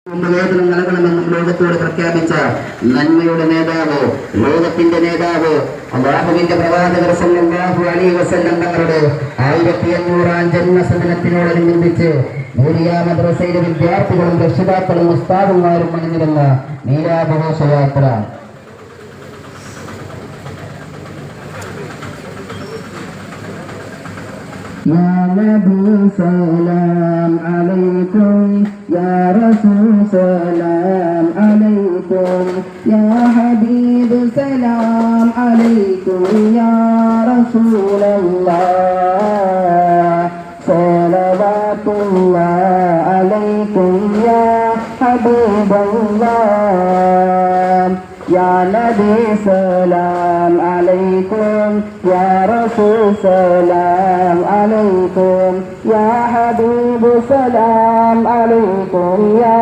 വേതനം നൽകണമെന്നും ലോകത്തോട് പ്രഖ്യാപിച്ച നന്മയുടെ നേതാവ്, ലോകത്തിന്റെ നേതാവ്, അല്ലാഹുവിന്റെ പ്രവാചകർ സല്ലല്ലാഹു അലൈഹി വസല്ലം തങ്ങളുടെ 1500-ാം ജന്മദിനത്തിനോടനുബന്ധിച്ച് നൂരിയ മദ്രസയിലെ വിദ്യാർത്ഥികളും രക്ഷിതാക്കളും ഉസ്താദുമാരും അണിനിരന്ന നീലാഘോഷയാത്ര. يا نبي سلام عليكم يا رسول سلام عليكم يا حبيب سلام عليكم يا رسول الله صلوات الله عليكم يا حبيب الله يا نبي سلام عليكم يا رسول سلام عليكم يا حبيب سلام عليكم يا